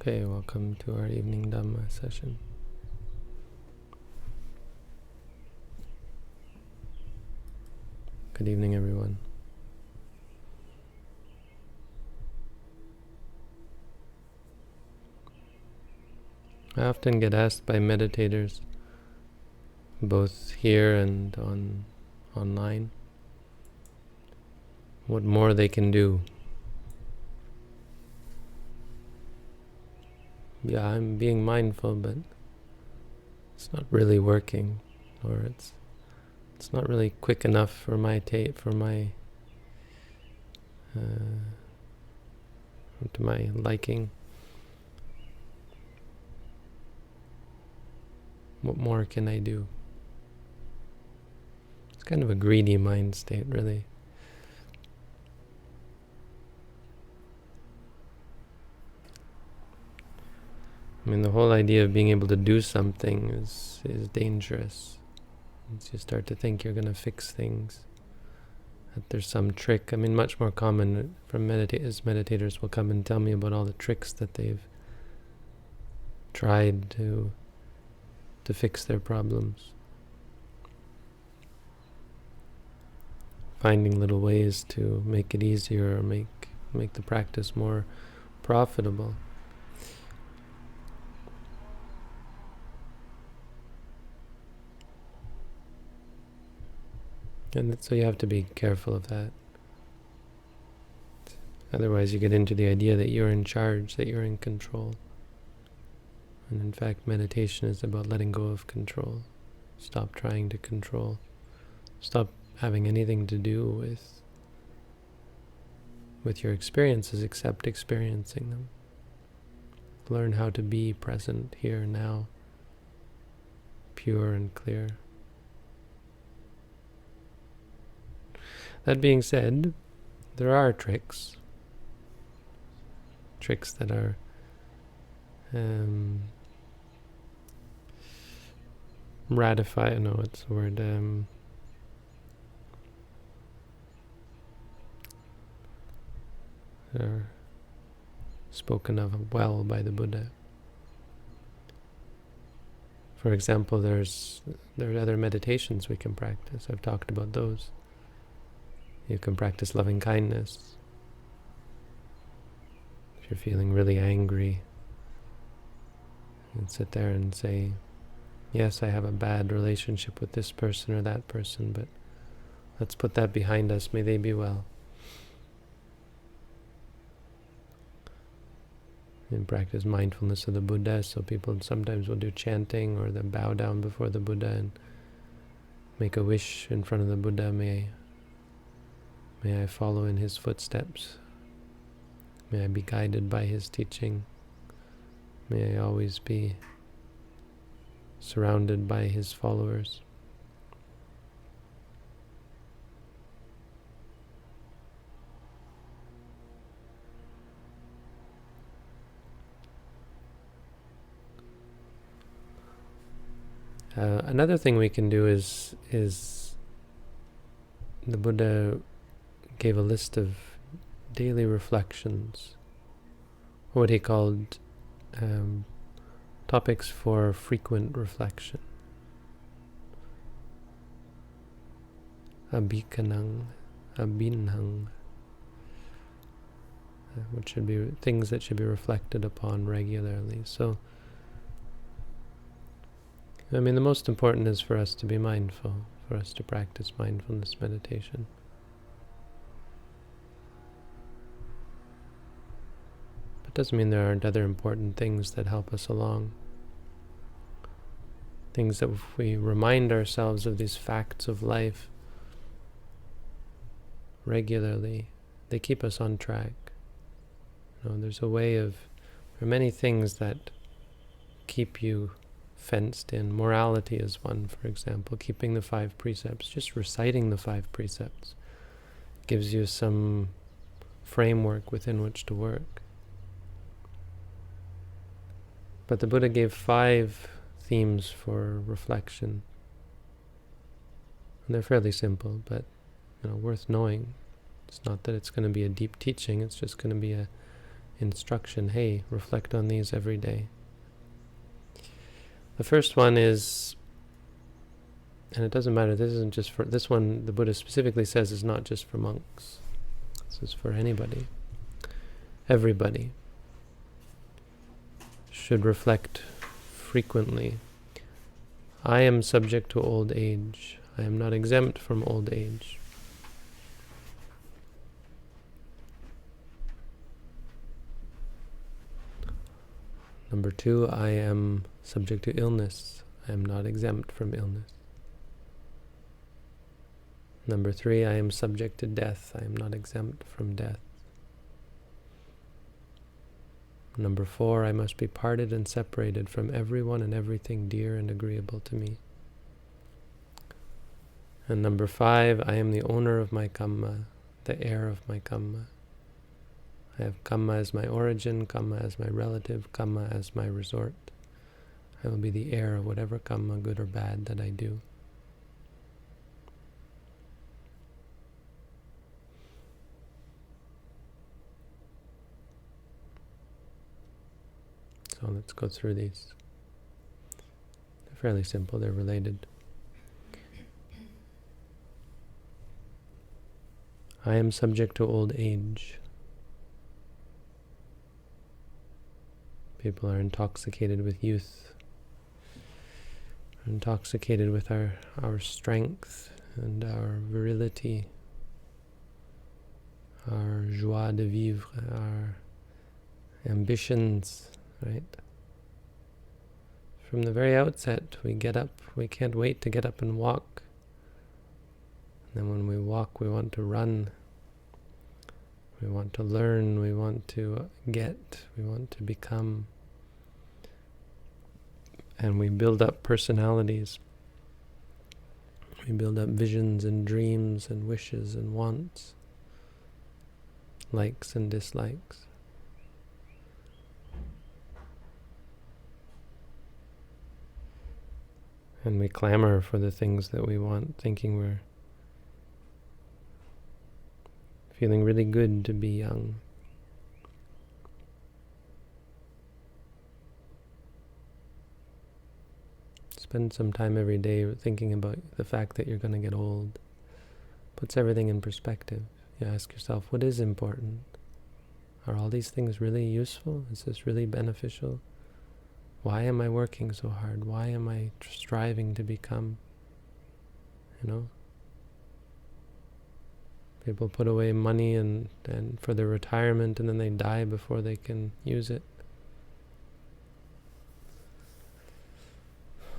Okay, welcome to our evening Dhamma session. Good evening, everyone. I often get asked by meditators, both here and online, what more they can do. Yeah, I'm being mindful, but it's not really working, or it's not really quick enough for my to my liking. What more can I do? It's kind of a greedy mind state, really. I mean, the whole idea of being able to do something is dangerous. Once you start to think you're going to fix things, that there's some trick. I mean, much more common from meditators will come and tell me about all the tricks that they've tried to fix their problems. Finding little ways to make it easier or make the practice more profitable. And so you have to be careful of that. Otherwise you get into the idea that you're in charge, that you're in control. And in fact, meditation is about letting go of control. Stop trying to control. Stop having anything to do with your experiences except experiencing them. Learn how to be present here now, pure and clear. That being said, there are tricks that are ratify. No, what's the word? Are spoken of well by the Buddha. For example, there are other meditations we can practice. I've talked about those. You can practice loving kindness. If you're feeling really angry, you can sit there and say, yes, I have a bad relationship with this person or that person, but let's put that behind us. May they be well. And practice mindfulness of the Buddha. So people sometimes will do chanting, or then bow down before the Buddha and make a wish in front of the Buddha. May I follow in his footsteps. May I be guided by his teaching. May I always be surrounded by his followers. Another thing we can do is the Buddha gave a list of daily reflections, what he called topics for frequent reflection. Abhikanang, abhinhang, which should be things that should be reflected upon regularly. So, I mean, the most important is for us to be mindful, for us to practice mindfulness meditation. But it doesn't mean there aren't other important things that help us along. Things that if we remind ourselves of these facts of life regularly, they keep us on track. There's a way there are many things that keep you fenced in. Morality is one, for example. Keeping the 5 precepts, just reciting the 5 precepts, gives you some framework within which to work. But the Buddha gave 5 themes for reflection. And they're fairly simple, but worth knowing. It's not that it's going to be a deep teaching, it's just going to be instruction. Hey, reflect on these every day. The first one is, and it doesn't matter, this isn't just for, this one the Buddha specifically says is not just for monks. This is for anybody. Everybody should reflect frequently. I am subject to old age. I am not exempt from old age. Number 2, I am subject to illness. I am not exempt from illness. Number 3, I am subject to death. I am not exempt from death. Number 4, I must be parted and separated from everyone and everything dear and agreeable to me. And number 5, I am the owner of my kamma, the heir of my kamma. I have kamma as my origin, kamma as my relative, kamma as my resort. I will be the heir of whatever kamma, good or bad, that I do. So let's go through these. They're fairly simple, they're related. I am subject to old age. People are intoxicated with youth, intoxicated with our strength and our virility, our joie de vivre, our ambitions, right? From the very outset, we get up, we can't wait to get up and walk. And then when we walk, we want to run. We want to learn, we want to get, we want to become. And we build up personalities. We build up visions and dreams and wishes and wants, likes and dislikes. And we clamor for the things that we want, thinking we're feeling really good to be young. Spend some time every day thinking about the fact that you're going to get old. Puts everything in perspective. You ask yourself, what is important? Are all these things really useful? Is this really beneficial? Why am I working so hard? Why am I striving to become? You know? People put away money and for their retirement, and then they die before they can use it.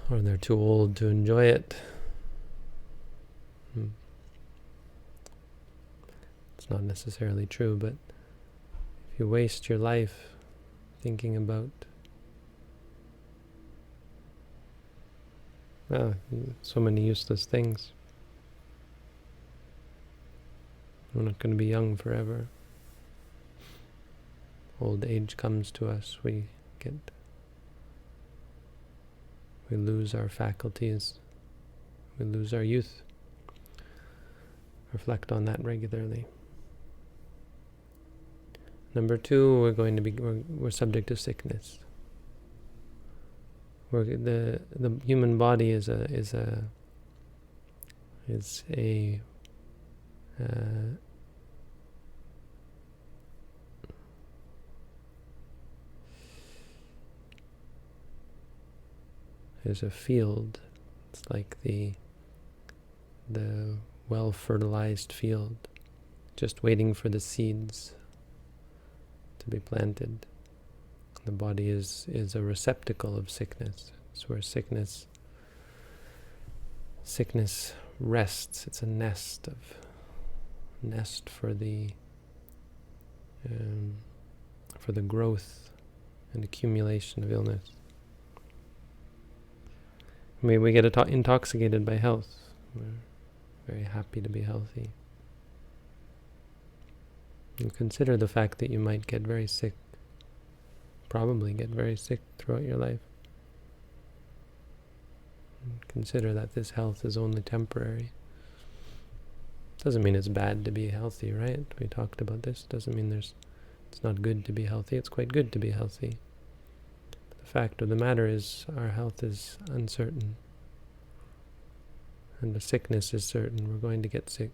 Or they're too old to enjoy it. It's not necessarily true, but if you waste your life thinking about, well, so many useless things, we're not going to be young forever. Old age comes to us, we lose our faculties, we lose our youth. Reflect on that regularly. Number 2, we're subject to sickness. The human body is a field. It's like the well-fertilized field, just waiting for the seeds to be planted. The body is a receptacle of sickness. It's where sickness rests. It's a nest for the growth and accumulation of illness. We get intoxicated by health. We're very happy to be healthy. And consider the fact that you might get very sick, probably get very sick throughout your life. And consider that this health is only temporary. Doesn't mean it's bad to be healthy, right? We talked about this. Doesn't mean it's it's not good to be healthy. It's quite good to be healthy. But the fact of the matter is our health is uncertain. And the sickness is certain. We're going to get sick.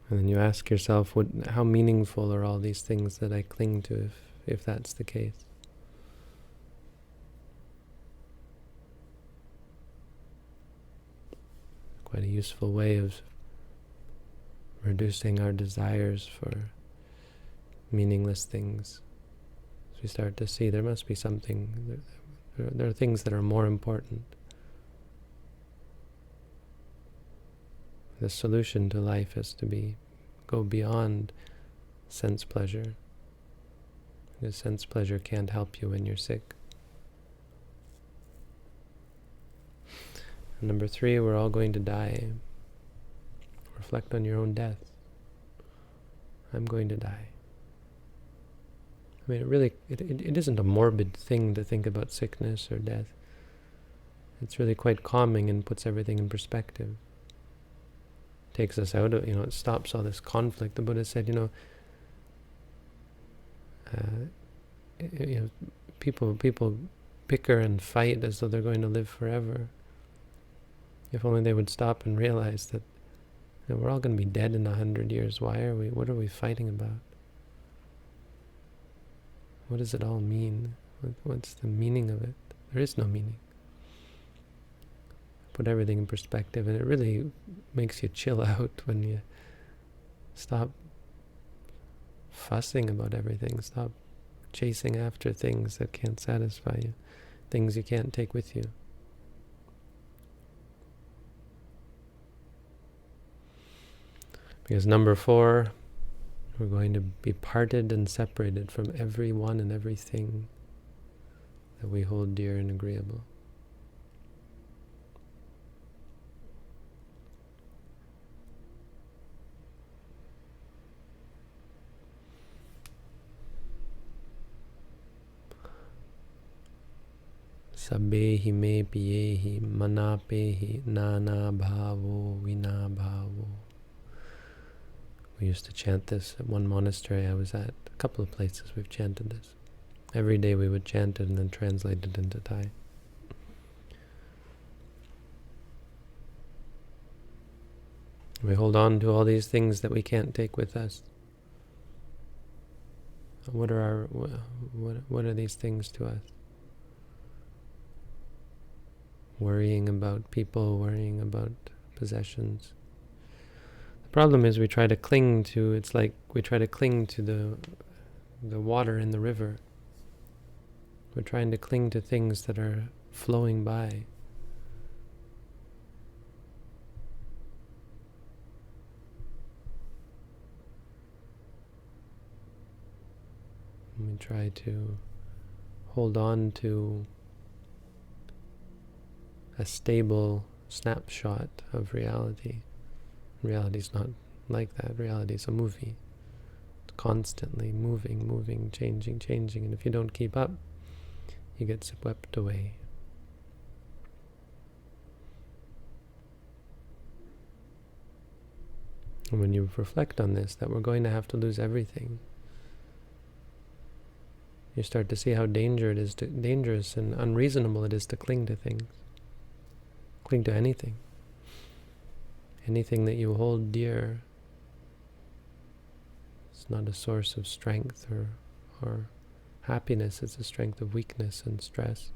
And then you ask yourself, how meaningful are all these things that I cling to if that's the case? Quite a useful way of reducing our desires for meaningless things. As we start to see there must be something, there are things that are more important. The solution to life is to go beyond sense pleasure. Because sense pleasure can't help you when you're sick. And number 3, we're all going to die. Reflect on your own death. I'm going to die. I mean, it isn't a morbid thing to think about sickness or death. It's really quite calming and puts everything in perspective. Takes us out of, it stops all this conflict. The Buddha said, people bicker and fight as though they're going to live forever. If only they would stop and realize that we're all going to be dead in 100 years. What are we fighting about? What does it all mean? What's the meaning of it? There is no meaning. Put everything in perspective, and it really makes you chill out when you stop fussing about everything, stop chasing after things that can't satisfy you, things you can't take with you. Because number 4, we're going to be parted and separated from everyone and everything that we hold dear and agreeable. Sabbehi me piyehi manapehi nana bhavo vina bhavo. We used to chant this at one monastery I was at. A couple of places we've chanted this. Every day we would chant it and then translate it into Thai. We hold on to all these things that we can't take with us. What are these things to us? Worrying about people, worrying about possessions. The problem is we try to cling to, it's like we try to cling to the water in the river. We're trying to cling to things that are flowing by. And we try to hold on to a stable snapshot of reality. Reality's not like that. Reality is a movie. It's constantly moving, changing, and if you don't keep up, you get swept away. And when you reflect on this, that we're going to have to lose everything, you start to see how dangerous and unreasonable it is to cling to things. Cling to anything. Anything that you hold dear is not a source of strength or happiness. It's a strength of weakness and stress.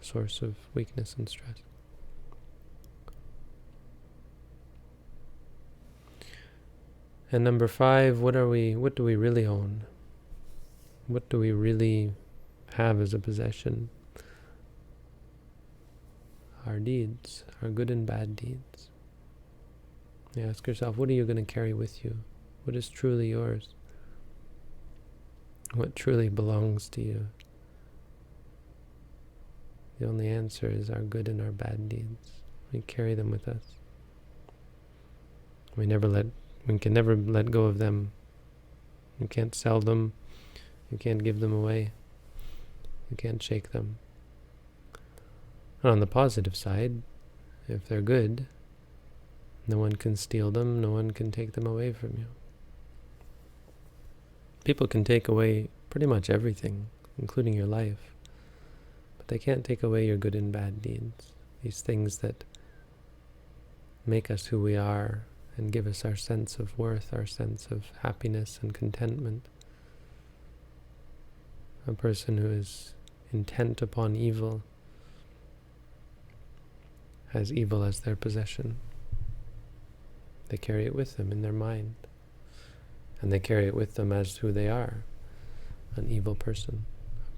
Source of weakness and stress. And number 5, what do we really own? What do we really have as a possession? Our deeds, our good and bad deeds. You ask yourself, what are you going to carry with you? What is truly yours? What truly belongs to you? The only answer is our good and our bad deeds. We carry them with us. We can never let go of them. You can't sell them. You can't give them away. You can't shake them. And on the positive side, If they're good, no one can steal them, no one can take them away from you. People can take away pretty much everything, including your life, but they can't take away your good and bad deeds. These things that make us who we are and give us our sense of worth, our sense of happiness and contentment. A person who is intent upon evil has evil as their possession. They carry it with them in their mind, and they carry it with them as who they are, an evil person,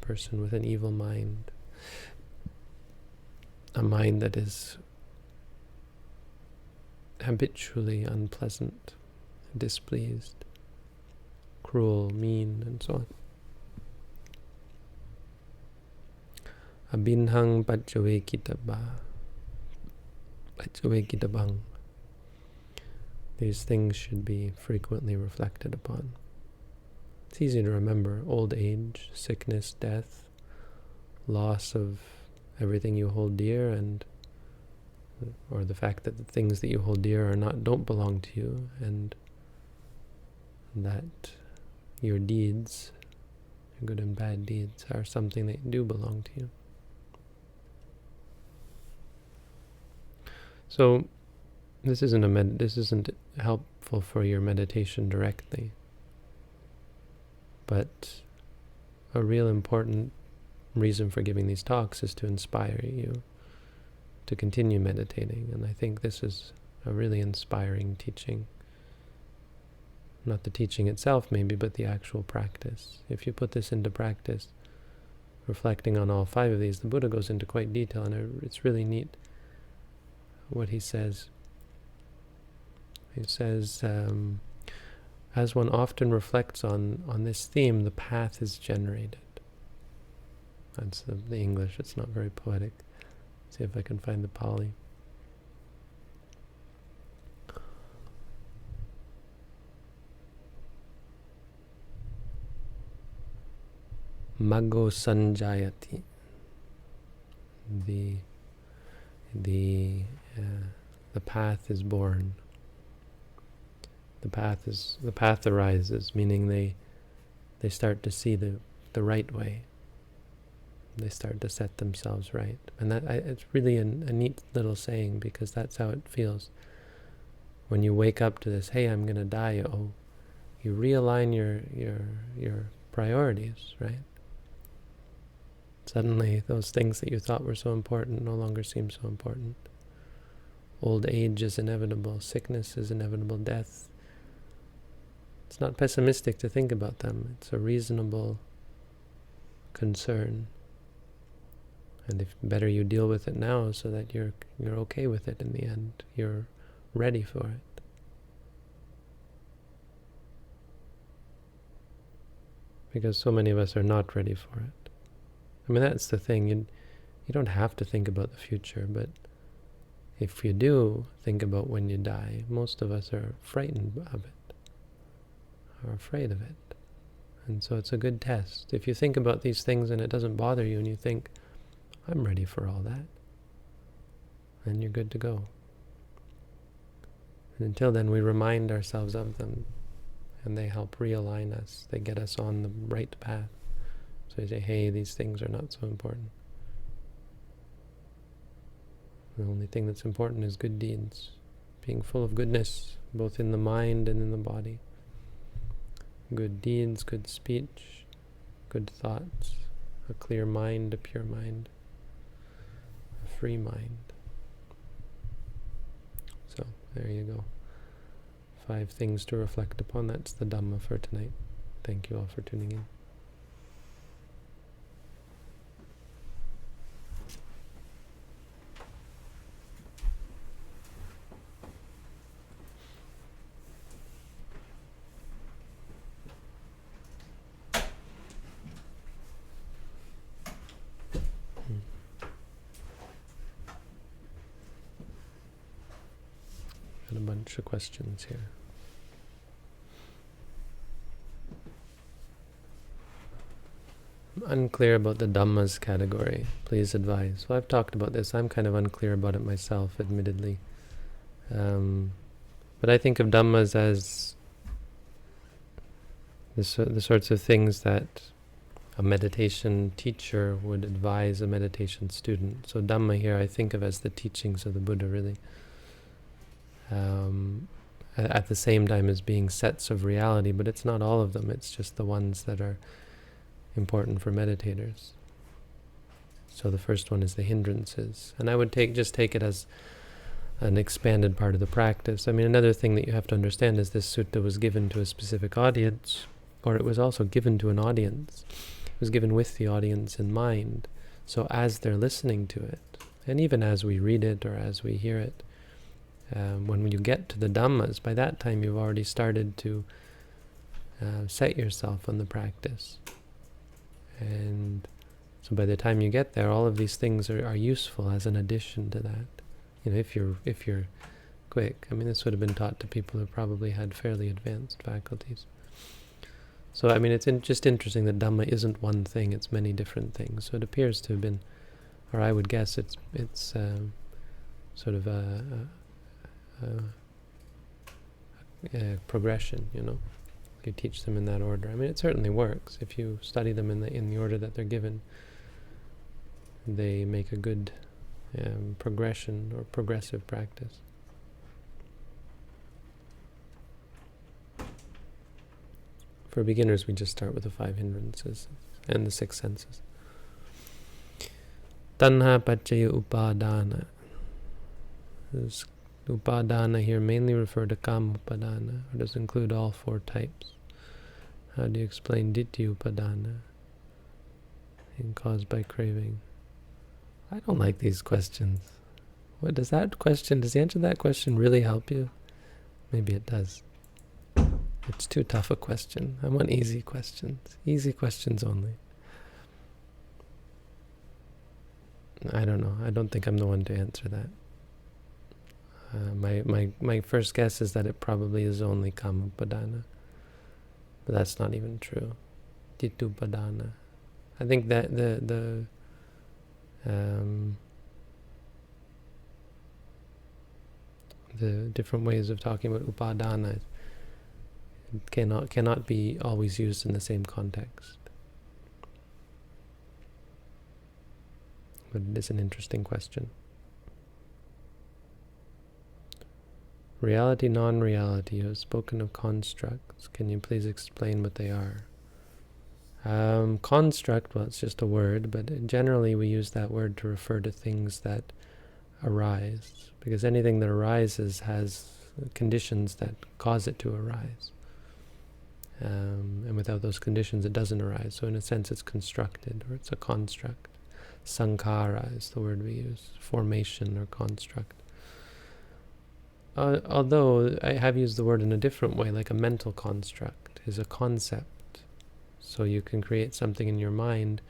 a person with an evil mind, a mind that is habitually unpleasant, displeased, cruel, mean, and so on. Abinhang pachavekitaba. Pachavekittabang. These things should be frequently reflected upon. It's easy to remember old age, sickness, death, loss of everything you hold dear, or the fact that the things that you hold dear don't belong to you, and that your deeds, your good and bad deeds, are something that do belong to you. So this isn't helpful for your meditation directly, but a real important reason for giving these talks is to inspire you to continue meditating, and I think this is a really inspiring teaching. Not the teaching itself maybe, but the actual practice. If you put this into practice, reflecting on all 5 of these, the Buddha goes into quite detail, and it's really neat what he says. He says, as one often reflects on this theme, the path is generated. That's the English. It's not very poetic. See if I can find the Pali. Maggo sanjayati. The path is born. The path arises, meaning they start to see the right way. They start to set themselves right, and it's really a neat little saying, because that's how it feels when you wake up to this. Hey, I'm going to die. Oh, you realign your priorities, right? Suddenly, those things that you thought were so important no longer seem so important. Old age is inevitable. Sickness is inevitable. Death. It's not pessimistic to think about them. It's a reasonable concern. And if better you deal with it now so that you're okay with it in the end. You're ready for it. Because so many of us are not ready for it. I mean, that's the thing. You don't have to think about the future, but if you do think about when you die, most of us are frightened of it, are afraid of it. And so it's a good test. If you think about these things and it doesn't bother you, and you think, I'm ready for all that, then you're good to go. And until then, we remind ourselves of them, and they help realign us. They get us on the right path. So you say, hey, these things are not so important. The only thing that's important is good deeds, being full of goodness, both in the mind and in the body. Good deeds, good speech, good thoughts, a clear mind, a pure mind, a free mind. So, there you go. 5 things to reflect upon. That's the Dhamma for tonight. Thank you all for tuning in. Got a bunch of questions here. Unclear about the Dhammas category. Please advise. Well, I've talked about this. I'm kind of unclear about it myself, admittedly. But I think of Dhammas as the sorts of things that a meditation teacher would advise a meditation student. So Dhamma here I think of as the teachings of the Buddha, really. At the same time as being sets of reality, but it's not all of them. It's just the ones that are important for meditators. So the first one is the hindrances. And I would just take it as an expanded part of the practice. I mean, another thing that you have to understand is this sutta was given to a specific audience, or it was also given to an audience. It was given with the audience in mind. So as they're listening to it, and even as we read it or as we hear it, when you get to the Dhammas, by that time you've already started to set yourself on the practice. And so by the time you get there, all of these things are useful as an addition to that. You know, if you're quick. I mean, this would have been taught to people who probably had fairly advanced faculties. So, I mean, it's just interesting that Dhamma isn't one thing, it's many different things. So it appears to have been, or I would guess it's sort of a progression, you know. You teach them in that order. I mean, it certainly works. If you study them in the order that they're given, they make a good progression or progressive practice. For beginners, we just start with the 5 hindrances and the 6 senses. Tanha paccaya upadana. Does upadana here mainly refer to kama upadana, or does it include all 4 types? How do you explain ditthi upadana, being caused by craving? I don't like these questions. What does the answer to that question really help you? Maybe it does. It's too tough a question. I want easy questions. Easy questions only. I don't know. I don't think I'm the one to answer that. My first guess is that it probably is only kama upadana. But that's not even true. Ditthi upadana. I think that the different ways of talking about upadana cannot be always used in the same context. But it is an interesting question. Reality, non-reality. You have spoken of constructs. Can you please explain what they are? Construct, well, it's just a word, but generally we use that word to refer to things that arise, because anything that arises has conditions that cause it to arise. And without those conditions, it doesn't arise. So in a sense, it's constructed, or it's a construct. Sankhara is the word we use, formation or construct. Although I have used the word in a different way, like a mental construct is a concept. So you can create something in your mind.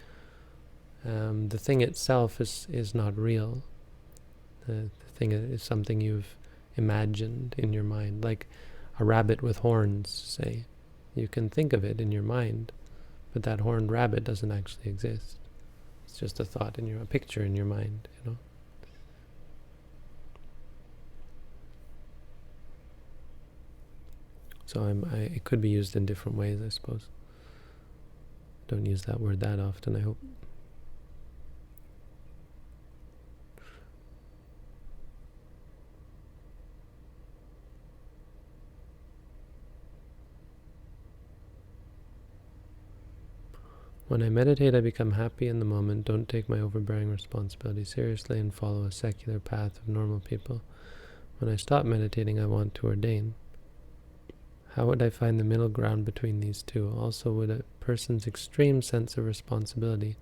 The thing itself is not real. The thing is something you've imagined in your mind, like a rabbit with horns, say. You can think of it in your mind, but that horned rabbit doesn't actually exist. It's just a thought a picture in your mind, you know. So it could be used in different ways, I suppose. Don't use that word that often, I hope. When I meditate, I become happy in the moment, don't take my overbearing responsibility seriously, and follow a secular path of normal people. When I stop meditating, I want to ordain. How would I find the middle ground between these two? Also, would a person's extreme sense of responsibility,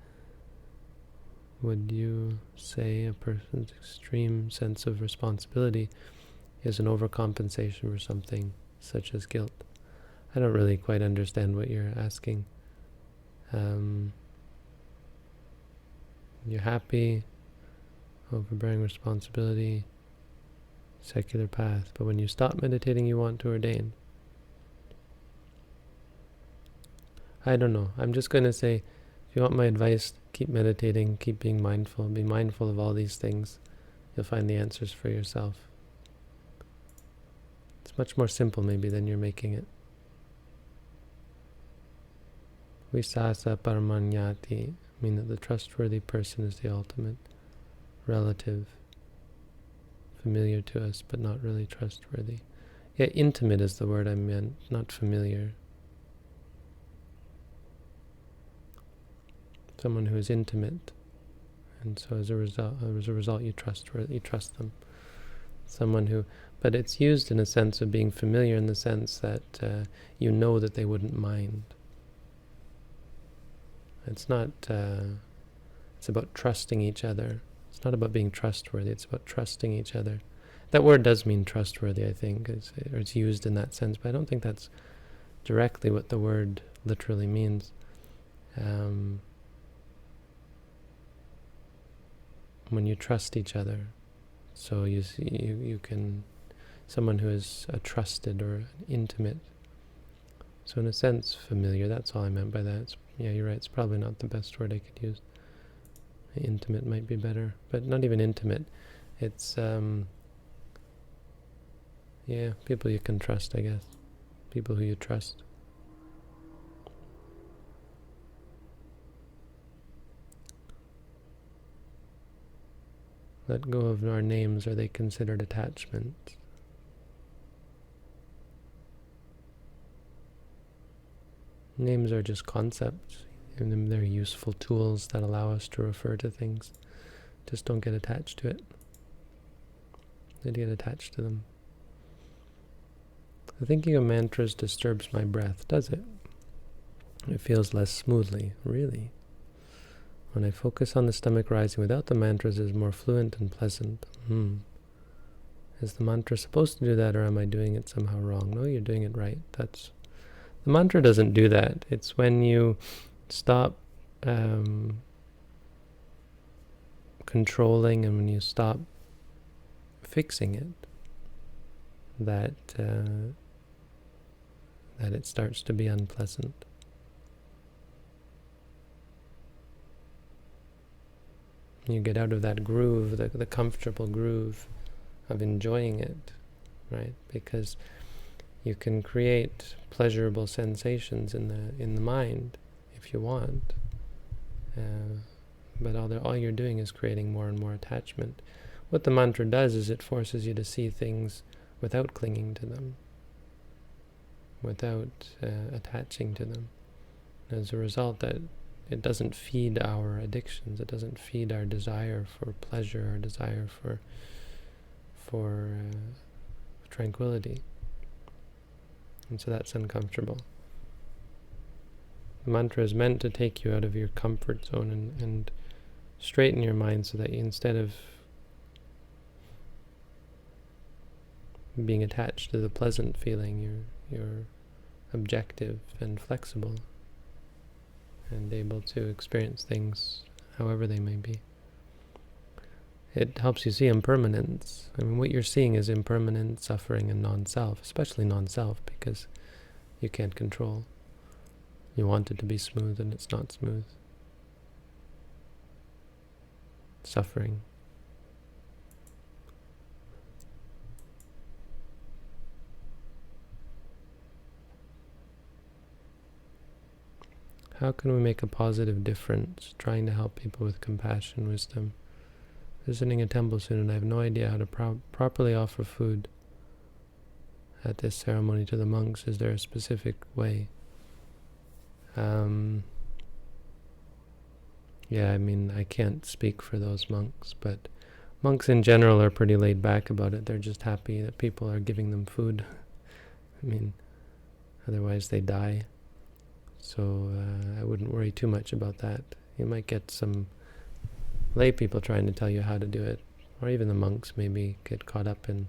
would you say a person's extreme sense of responsibility is an overcompensation for something such as guilt? I don't really quite understand what you're asking. You're happy, overbearing responsibility, secular path, but when you stop meditating, you want to ordain. I don't know. I'm just going to say, If you want my advice, keep meditating, keep being mindful, be mindful of all these things. You'll find the answers for yourself. It's much more simple maybe than you're making it. Visasa paramanyati, mean that the trustworthy person is the ultimate relative, familiar to us but not really trustworthy. Yeah, intimate is the word I meant, not familiar. Someone who is intimate, and so as a result you trust them. Someone who, but it's used in a sense of being familiar in the sense that you know that they wouldn't mind. It's not, it's about trusting each other. It's not about being trustworthy, it's about trusting each other. That word does mean trustworthy, I think, or it's used in that sense, but I don't think that's directly what the word literally means. When you trust each other, so you can, someone who is a trusted or intimate. So in a sense, familiar, that's all I meant by that. Yeah, you're right, it's probably not the best word I could use. Intimate might be better, but not even intimate. It's, yeah, people you can trust, I guess. People who you trust. Let go of our names. Are they considered attachments? Names are just concepts, and they're useful tools that allow us to refer to things. Just don't get attached to it. Don't get attached to them. The thinking of mantras disturbs my breath, does it? It feels less smoothly, really. When I focus on the stomach rising without the mantras, it is more fluent and pleasant. Is the mantra supposed to do that, or am I doing it somehow wrong? No, you're doing it right. The mantra doesn't do that. It's when you stop controlling and when you stop fixing it, that it starts to be unpleasant. You get out of that groove, the comfortable groove of enjoying it, right? Because you can create pleasurable sensations in the mind if you want, but all you're doing is creating more and more attachment. What the mantra does is it forces you to see things without clinging to them, without attaching to them. As a result, that it doesn't feed our addictions. It doesn't feed our desire for pleasure, our desire for tranquility. And so that's uncomfortable. The mantra is meant to take you out of your comfort zone and straighten your mind so that you, instead of being attached to the pleasant feeling, you're objective and flexible and able to experience things however they may be. It helps you see impermanence. I mean, what you're seeing is impermanent suffering and non-self, especially non-self, because you can't control. You want it to be smooth and it's not smooth. Suffering. How can we make a positive difference, trying to help people with compassion, wisdom? Visiting a temple soon, and I have no idea how to properly offer food at this ceremony to the monks. Is there a specific way? Yeah, I mean, I can't speak for those monks, but monks in general are pretty laid back about it. They're just happy that people are giving them food. I mean, otherwise they die. So I wouldn't worry too much about that. You might get some lay people trying to tell you how to do it, or even the monks maybe get caught up in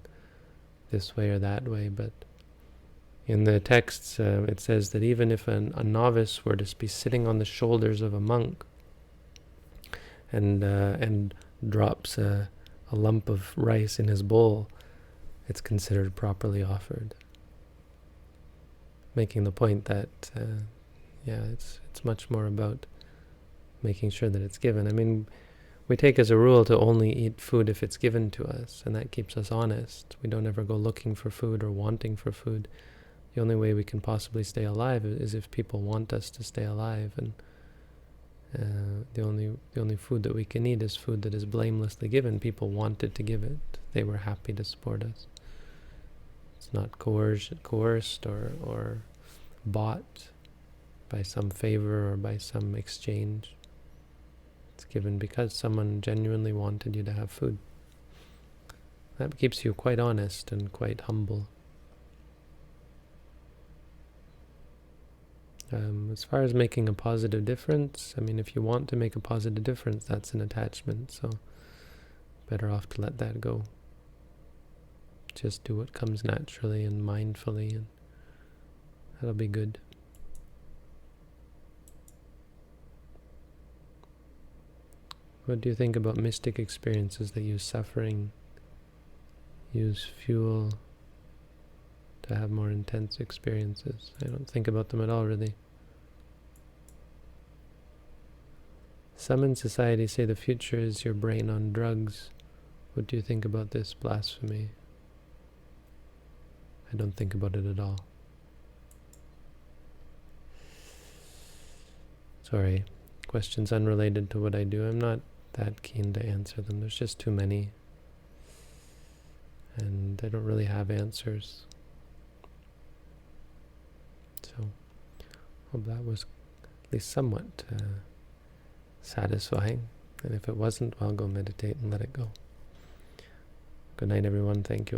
this way or that way, but in the texts it says that even if a novice were to be sitting on the shoulders of a monk and drops a lump of rice in his bowl, it's considered properly offered. Making the point that it's much more about making sure that it's given. I mean, we take as a rule to only eat food if it's given to us, and that keeps us honest. We don't ever go looking for food or wanting for food. The only way we can possibly stay alive is if people want us to stay alive, and the only food that we can eat is food that is blamelessly given. People wanted to give it. They were happy to support us. It's not coerced or bought by some favor or by some exchange. It's given because someone genuinely wanted you to have food. That keeps you quite honest and quite humble. As far as making a positive difference, I mean, if you want to make a positive difference, that's an attachment, so better off to let that go. Just do what comes naturally and mindfully, and that'll be good. What do you think about mystic experiences that use suffering, use fuel to have more intense experiences? I don't think about them at all, really. Some in society say the future is your brain on drugs. What do you think about this blasphemy? I don't think about it at all. Sorry, questions unrelated to what I do. I'm not that keen to answer them. There's just too many. And I don't really have answers. So, hope that was at least somewhat satisfying. And if it wasn't, I'll go meditate and let it go. Good night, everyone. Thank you all.